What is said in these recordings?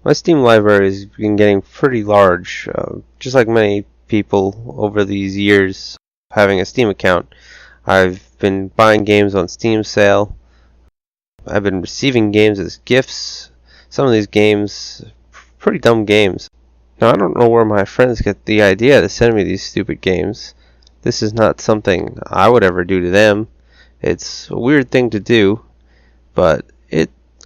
My Steam library has been getting pretty large, just like many people over these years having a Steam account. I've been buying games on Steam sale. I've been receiving games as gifts. Some of these games, pretty dumb games. Now, I don't know where my friends get the idea to send me these stupid games. This is not something I would ever do to them. It's a weird thing to do, but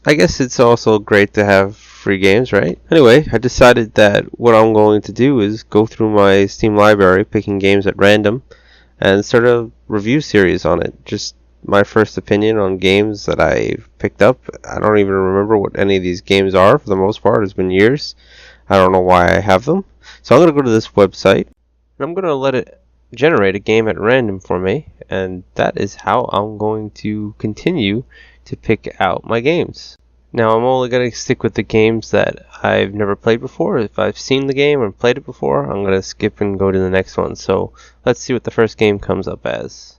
I guess it's also great to have free games, right? Anyway, I decided that what I'm going to do is go through my Steam library, picking games at random, and start a review series on it. Just my first opinion on games that I've picked up. I don't even remember what any of these games are for the most part. It's been years. I don't know why I have them. So I'm going to go to this website, and I'm going to let it generate a game at random for me, and that is how I'm going to continue to pick out my games. Now, I'm only going to stick with the games that I've never played before. If I've seen the game or played it before, I'm going to skip and go to the next one. So let's see what the first game comes up as.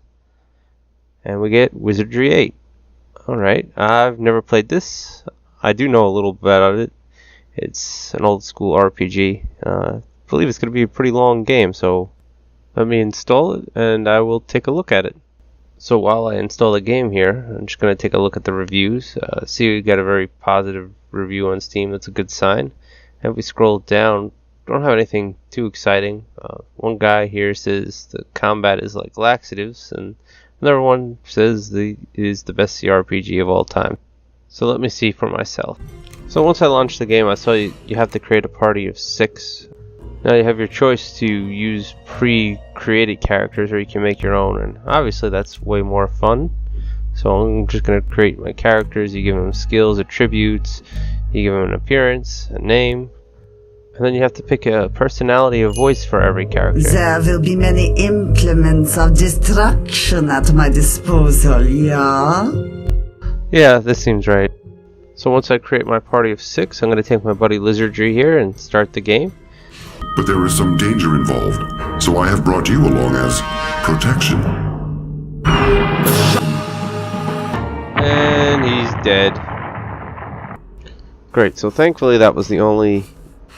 And we get Wizardry 8. Alright, I've never played this. I do know a little bit about it. It's an old school RPG. I believe it's going to be a pretty long game, so let me install it and I will take a look at it. So while I install the game here, I'm just going to take a look at the reviews. See, we got a very positive review on Steam. That's a good sign. And if we scroll down, don't have anything too exciting. One guy here says the combat is like laxatives, and another one says it is the best CRPG of all time. So let me see for myself. So once I launched the game, I saw you have to create a party of 6. Now you have your choice to use pre-created characters, or you can make your own, and obviously that's way more fun. So I'm just going to create my characters. You give them skills, attributes, you give them an appearance, a name, and then you have to pick a personality, a voice for every character. There will be many implements of destruction at my disposal, yeah? Yeah, this seems right. So once I create my party of 6, I'm going to take my buddy Wizardry here and start the game. But there is some danger involved, so I have brought you along as protection. And he's dead. Great, so thankfully that was the only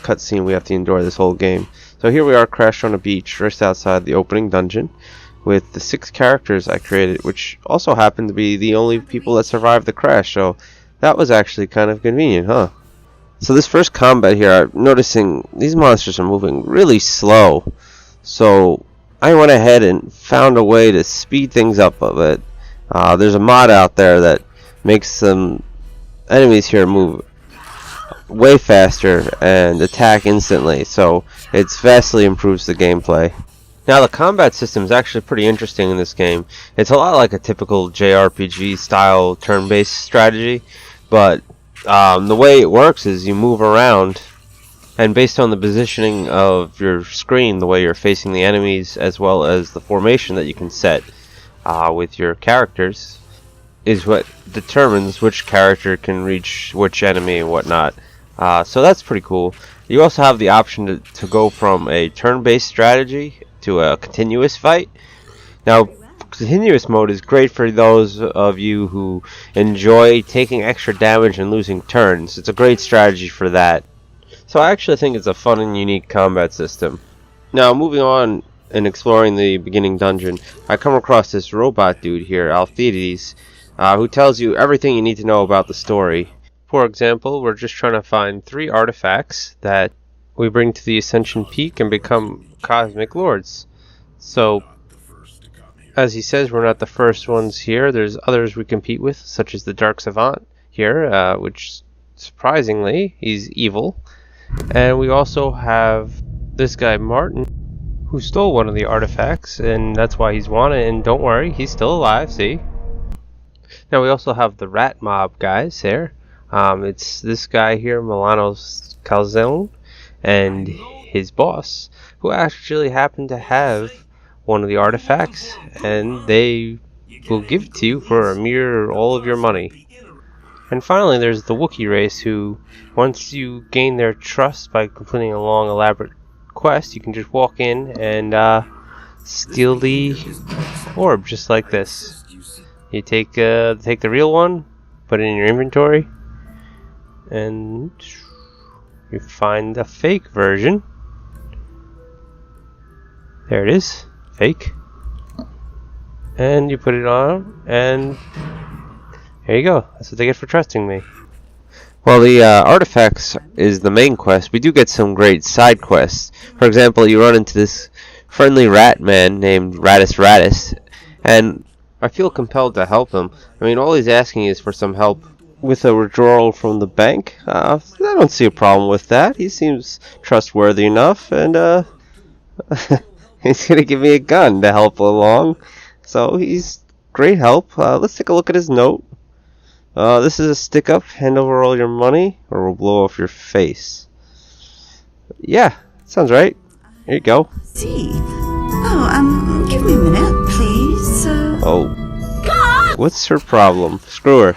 cutscene we have to endure this whole game. So here we are crashed on a beach just outside the opening dungeon with the 6 characters I created, which also happened to be the only people that survived the crash, so that was actually kind of convenient, huh? So this first combat here, I'm noticing these monsters are moving really slow. So I went ahead and found a way to speed things up a bit. There's a mod out there that makes some enemies here move way faster and attack instantly. So it vastly improves the gameplay. Now the combat system is actually pretty interesting in this game. It's a lot like a typical JRPG style turn-based strategy, but the way it works is you move around, and based on the positioning of your screen, the way you're facing the enemies, as well as the formation that you can set with your characters, is what determines which character can reach which enemy and whatnot. So that's pretty cool. You also have the option to go from a turn-based strategy to a continuous fight. Now, continuous mode is great for those of you who enjoy taking extra damage and losing turns. It's a great strategy for that. So I actually think it's a fun and unique combat system. Now, moving on and exploring the beginning dungeon, I come across this robot dude here, Alphides, who tells you everything you need to know about the story. For example, we're just trying to find 3 artifacts that we bring to the Ascension Peak and become Cosmic Lords. So, as he says, we're not the first ones here. There's others we compete with, such as the Dark Savant here, which, surprisingly, he's evil. And we also have this guy, Martin, who stole one of the artifacts, and that's why he's wanted. And don't worry, he's still alive, see? Now we also have the Rat Mob guys here. It's this guy here, Milanos Calzone, and his boss, who actually happened to have one of the artifacts, and they will give it to you for a mere all of your money. And finally, there's the Wookie Race, who, once you gain their trust by completing a long, elaborate quest, you can just walk in and steal the orb, just like this. You take the real one, put it in your inventory, and We find the fake version. There it is. Fake. And you put it on, and here you go. That's what they get for trusting me. Well, the artifacts is the main quest. We do get some great side quests. For example, you run into this friendly rat man named Radis, and I feel compelled to help him. I mean, all he's asking is for some help with a withdrawal from the bank. I don't see a problem with that. He seems trustworthy enough, and he's gonna give me a gun to help along. So he's great help. Let's take a look at his note. This is a stick up. Hand over all your money, or we'll blow off your face. Yeah, sounds right. Here you go. See. Oh, give me a minute, please. Oh. What's her problem? Screw her.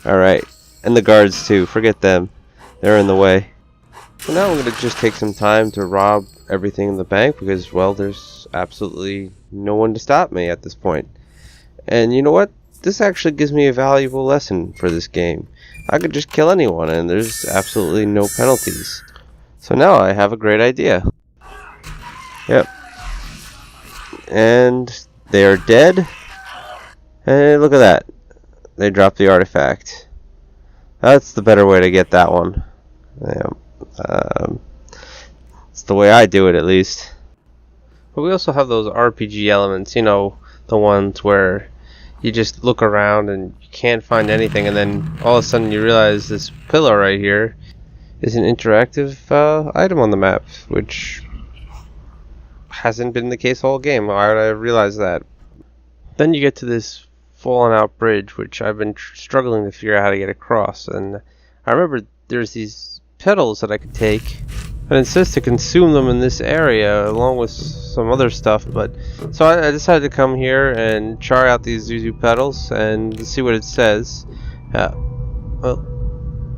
Alright. And the guards too. Forget them. They're in the way. So now I'm going to just take some time to rob everything in the bank because, well, there's absolutely no one to stop me at this point. And you know what? This actually gives me a valuable lesson for this game. I could just kill anyone and there's absolutely no penalties. So now I have a great idea. Yep. And they are dead. And look at that. They dropped the artifact. That's the better way to get that one. Yeah. It's the way I do it, at least. But we also have those RPG elements, you know, the ones where you just look around and you can't find anything, and then all of a sudden you realize this pillar right here is an interactive item on the map, which hasn't been the case all game. Why would I realize that? Then you get to this fallen out bridge, which I've been struggling to figure out how to get across, and I remember there's these petals that I could take, and it says to consume them in this area along with some other stuff, but so I decided to come here and try out these Zuzu petals and see what it says. Well,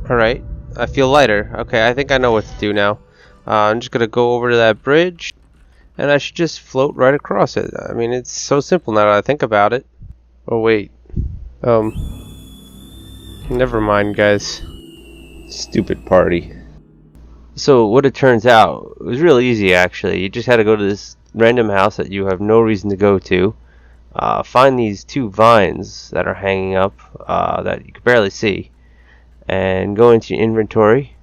alright, I feel lighter. Okay, I think I know what to do now. I'm just gonna go over to that bridge and I should just float right across it. I mean, it's so simple now that I think about it. Oh wait, never mind, guys. Stupid party. So what it turns out, it was real easy actually. You just had to go to this random house that you have no reason to go to, find these two vines that are hanging up that you can barely see, and go into your inventory,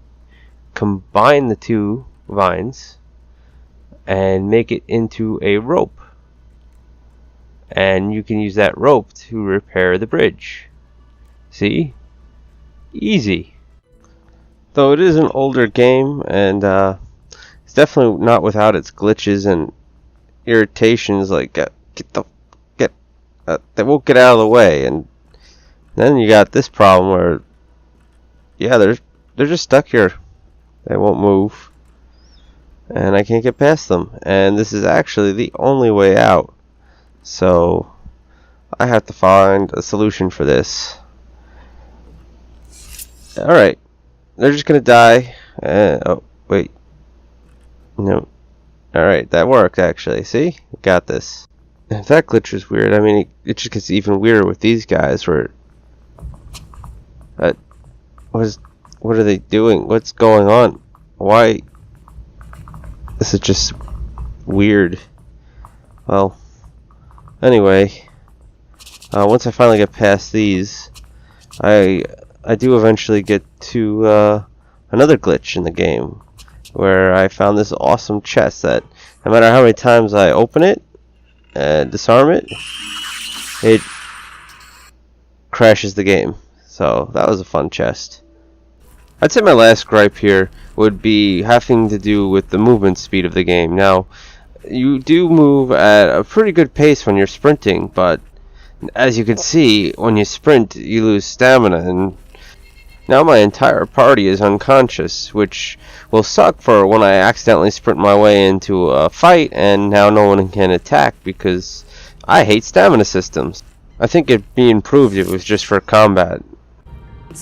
combine the two vines, and make it into a rope. And you can use that rope to repair the bridge. See? Easy. Though it is an older game, and it's definitely not without its glitches and irritations, like they won't get out of the way, and then you got this problem where, yeah, they're just stuck here. They won't move, and I can't get past them. And this is actually the only way out, so I have to find a solution for this. All right. They're just gonna die. Oh, wait. No. Alright, that worked actually. See? Got this. If that glitch was weird, I mean, it just gets even weirder with these guys where... what are they doing? What's going on? Why? This is just weird. Well, anyway. Once I finally get past these, I do eventually get to another glitch in the game where I found this awesome chest that no matter how many times I open it and disarm it, it crashes the game. So that was a fun chest. I'd say my last gripe here would be having to do with the movement speed of the game. Now, you do move at a pretty good pace when you're sprinting, but as you can see, when you sprint, you lose stamina, and now my entire party is unconscious, which will suck for when I accidentally sprint my way into a fight and now no one can attack because I hate stamina systems. I think it'd be improved if it was just for combat.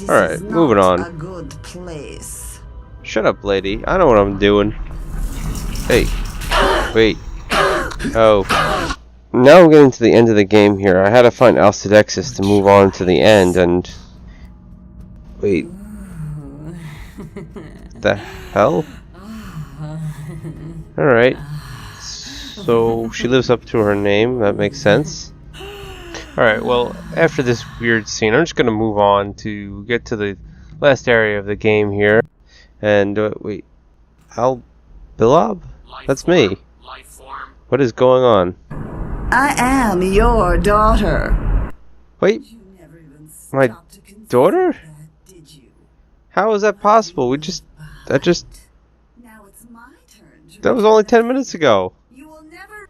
Alright, moving on. A good place. Shut up, lady. I know what I'm doing. Hey. Wait. Oh. Now I'm getting to the end of the game here. I had to find Alcedexis to move on to the end, and... Wait. The hell? Alright. So she lives up to her name, that makes sense. Alright, well, after this weird scene, I'm just going to move on to get to the last area of the game here. And, wait, Billob? That's me. What is going on? I am your daughter. Wait, my daughter? That, did you? How is that possible? Now it's my turn. That was only 10 minutes ago. You will never.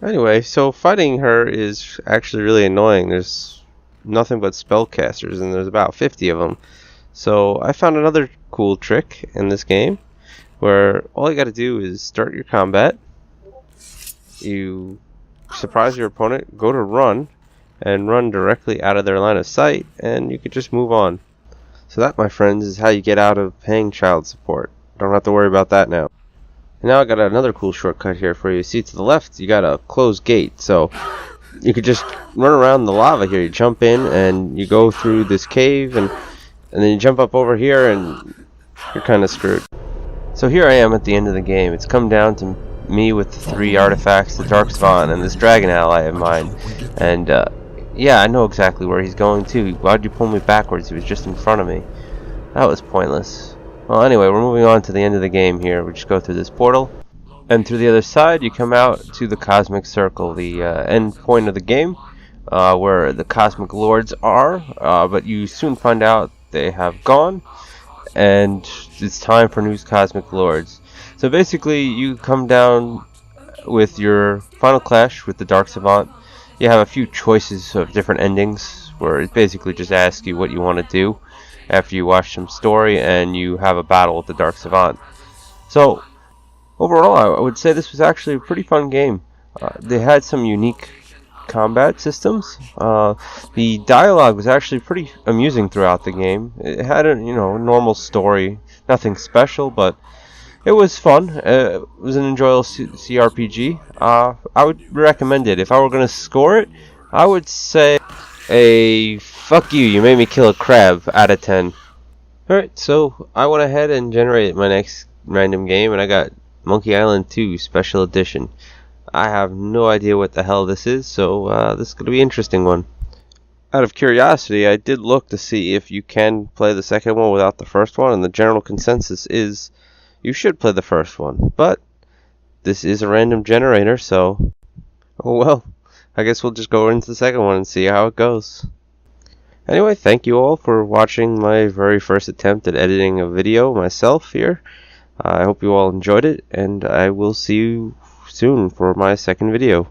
Anyway, so fighting her is actually really annoying. There's nothing but spellcasters, and there's about 50 of them. So I found another cool trick in this game, where all you gotta do is start your combat, you surprise your opponent, go to run, and run directly out of their line of sight, and you could just move on. So that, my friends, is how you get out of paying child support. Don't have to worry about that now. And now I got another cool shortcut here for you. See, to the left, you got a closed gate, so you could just run around the lava here. You jump in, and you go through this cave, and then you jump up over here, and you're kind of screwed. So here I am at the end of the game. It's come down to me with the 3 artifacts, the Dark Savant, and this dragon ally of mine. And, yeah, I know exactly where he's going to. Why'd you pull me backwards? He was just in front of me. That was pointless. Well, anyway, we're moving on to the end of the game here. We just go through this portal, and through the other side, you come out to the Cosmic Circle, the end point of the game, where the Cosmic Lords are, but you soon find out they have gone, and it's time for new Cosmic Lords. So basically, you come down with your final clash with the Dark Savant. You have a few choices of different endings, where it basically just asks you what you want to do after you watch some story, and you have a battle with the Dark Savant. So, overall, I would say this was actually a pretty fun game. They had some unique combat systems. The dialogue was actually pretty amusing throughout the game. It had a normal story, nothing special, but it was fun. It was an enjoyable CRPG. I would recommend it. If I were going to score it, I would say a fuck you, you made me kill a crab out of 10. Alright, so I went ahead and generated my next random game, and I got Monkey Island 2 Special Edition. I have no idea what the hell this is, so this is going to be an interesting one. Out of curiosity, I did look to see if you can play the second one without the first one, and the general consensus is you should play the first one. But this is a random generator, so oh well. I guess we'll just go into the second one and see how it goes. Anyway, thank you all for watching my very first attempt at editing a video myself here. I hope you all enjoyed it, and I will see you soon for my second video.